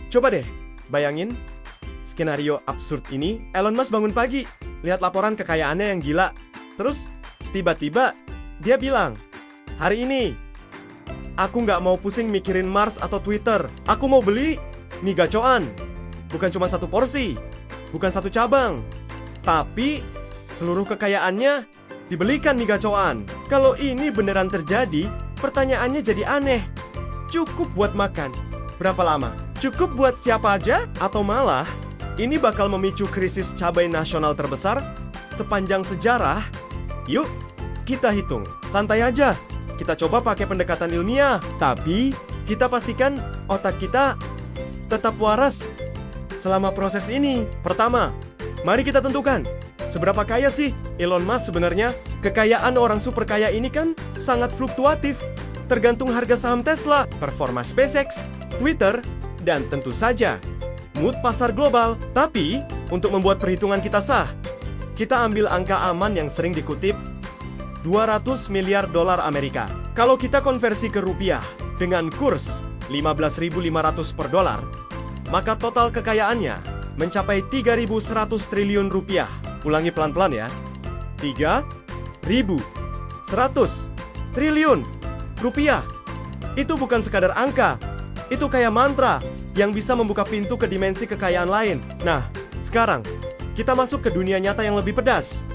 Coba deh, bayangin skenario absurd ini. Elon Musk bangun pagi, lihat laporan kekayaannya yang gila. Terus, tiba-tiba dia bilang, hari ini, aku nggak mau pusing mikirin Mars atau Twitter. Aku mau beli mie gacoan. Bukan cuma satu porsi, bukan satu cabang, tapi seluruh kekayaannya dibelikan mie gacoan. Kalau ini beneran terjadi, pertanyaannya jadi aneh. Cukup buat makan berapa lama? Cukup buat siapa aja? Atau malah ini bakal memicu krisis cabai nasional terbesar sepanjang sejarah? Yuk, kita hitung. Santai aja. Kita coba pakai pendekatan ilmiah. Tapi, kita pastikan otak kita tetap waras selama proses ini. Pertama, mari kita tentukan seberapa kaya sih Elon Musk sebenarnya. Kekayaan orang super kaya ini kan sangat fluktuatif, tergantung harga saham Tesla, performa SpaceX, Twitter, dan tentu saja mood pasar global. Tapi, untuk membuat perhitungan kita sah, kita ambil angka aman yang sering dikutip, 200 miliar dolar Amerika. Kalau kita konversi ke rupiah dengan kurs 15.500 per dolar, maka total kekayaannya mencapai 3.100 triliun rupiah. Ulangi pelan-pelan ya. 3.100 triliun rupiah. Itu bukan sekadar angka, itu kayak mantra yang bisa membuka pintu ke dimensi kekayaan lain. Nah, sekarang kita masuk ke dunia nyata yang lebih pedas.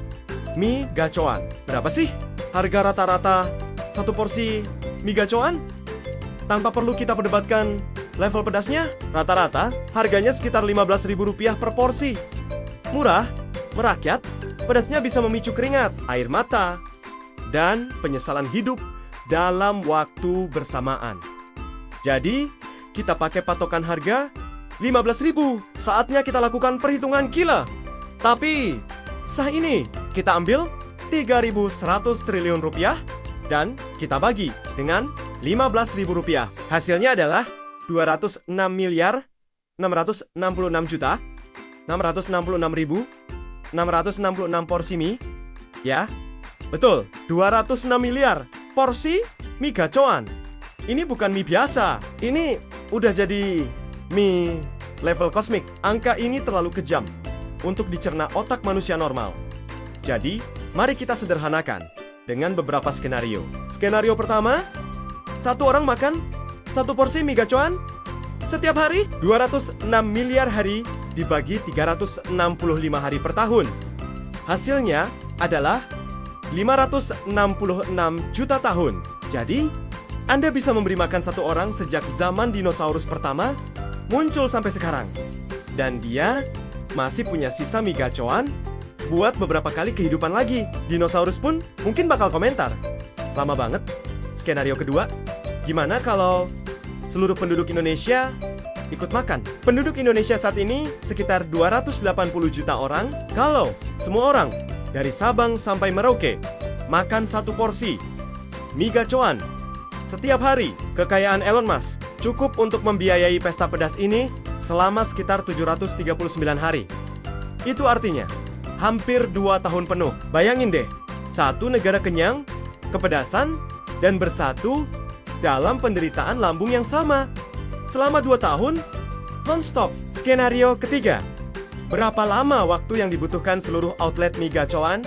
Mie gacoan. Berapa sih harga rata-rata satu porsi mie gacoan? Tanpa perlu kita perdebatkan level pedasnya, rata-rata harganya sekitar Rp15.000 per porsi. Murah, merakyat, pedasnya bisa memicu keringat, air mata, dan penyesalan hidup dalam waktu bersamaan. Jadi, kita pakai patokan harga 15.000. Saatnya kita lakukan perhitungan gila. Tapi, sah ini kita ambil 3.100 triliun rupiah dan kita bagi dengan 15.000 rupiah. Hasilnya adalah 206 miliar 666 juta 666.666 porsi mie. Ya, betul, 206 miliar porsi mie gacoan. Ini bukan mie biasa, ini udah jadi mie level kosmik. Angka ini terlalu kejam untuk dicerna otak manusia normal. Jadi, mari kita sederhanakan dengan beberapa skenario. Skenario pertama, satu orang makan satu porsi mie gacoan setiap hari. 206 miliar hari dibagi 365 hari per tahun. Hasilnya adalah 566 juta tahun. Jadi, Anda bisa memberi makan satu orang sejak zaman dinosaurus pertama muncul sampai sekarang. Dan dia masih punya sisa mie gacoan buat beberapa kali kehidupan lagi. Dinosaurus pun mungkin bakal komentar, lama banget. Skenario kedua, gimana kalau seluruh penduduk Indonesia ikut makan? Penduduk Indonesia saat ini sekitar 280 juta orang. Kalau semua orang dari Sabang sampai Merauke makan satu porsi mie gacoan setiap hari, kekayaan Elon Musk cukup untuk membiayai pesta pedas ini selama sekitar 739 hari. Itu artinya hampir 2 tahun penuh. Bayangin deh, satu negara kenyang, kepedasan, dan bersatu dalam penderitaan lambung yang sama selama 2 tahun non-stop. Skenario ketiga, berapa lama waktu yang dibutuhkan seluruh outlet mie gacoan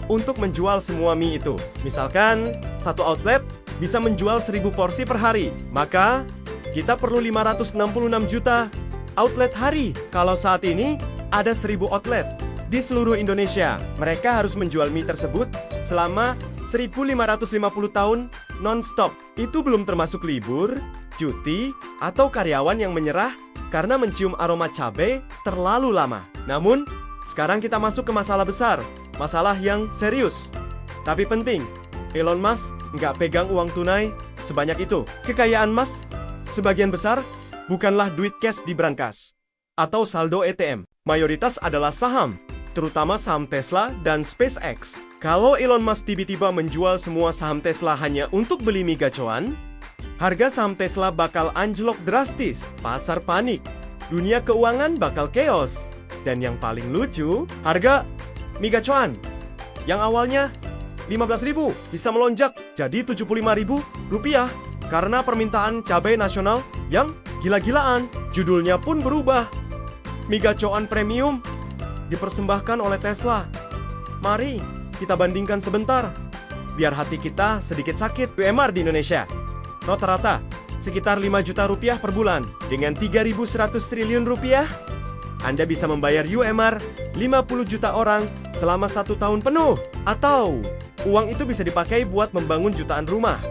untuk menjual semua mie itu? Misalkan satu outlet bisa menjual 1.000 porsi per hari, maka kita perlu 566 juta outlet hari. Kalau saat ini ada 1.000 outlet di seluruh Indonesia, mereka harus menjual mie tersebut selama 1.550 tahun non-stop. Itu belum termasuk libur, cuti, atau karyawan yang menyerah karena mencium aroma cabai terlalu lama. Namun, sekarang kita masuk ke masalah besar, masalah yang serius tapi penting. Elon Musk nggak pegang uang tunai sebanyak itu. Kekayaan Musk sebagian besar bukanlah duit cash di brankas atau saldo ATM. Mayoritas adalah saham, terutama saham Tesla dan SpaceX. Kalau Elon Musk tiba-tiba menjual semua saham Tesla hanya untuk beli mie gacoan, harga saham Tesla bakal anjlok drastis, pasar panik, dunia keuangan bakal chaos. Dan yang paling lucu, harga mie gacoan yang awalnya 15.000 bisa melonjak jadi 75.000 rupiah karena permintaan cabai nasional yang gila-gilaan. Judulnya pun berubah. Mi gacoan premium dipersembahkan oleh Tesla. Mari kita bandingkan sebentar, biar hati kita sedikit sakit. UMR di Indonesia rata-rata sekitar 5 juta rupiah per bulan. Dengan 3.100 triliun rupiah, Anda bisa membayar UMR 50 juta orang selama 1 tahun penuh. Atau uang itu bisa dipakai buat membangun jutaan rumah,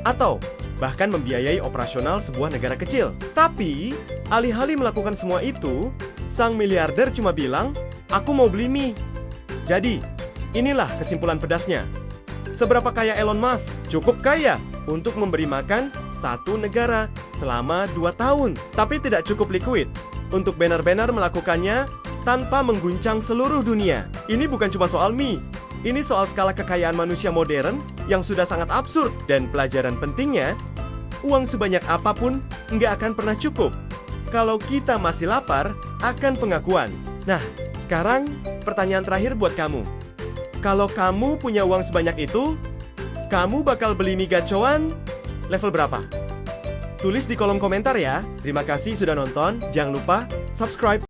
atau bahkan membiayai operasional sebuah negara kecil. Tapi, alih-alih melakukan semua itu, sang miliarder cuma bilang, "Aku mau beli mie." Jadi, inilah kesimpulan pedasnya. Seberapa kaya Elon Musk? Cukup kaya untuk memberi makan satu negara selama 2 tahun. Tapi tidak cukup liquid untuk benar-benar melakukannya tanpa mengguncang seluruh dunia. Ini bukan cuma soal mie. Ini soal skala kekayaan manusia modern yang sudah sangat absurd. Dan pelajaran pentingnya, uang sebanyak apapun nggak akan pernah cukup kalau kita masih lapar akan pengakuan. Nah, sekarang pertanyaan terakhir buat kamu. Kalau kamu punya uang sebanyak itu, kamu bakal beli mie gacoan level berapa? Tulis di kolom komentar ya. Terima kasih sudah nonton. Jangan lupa subscribe.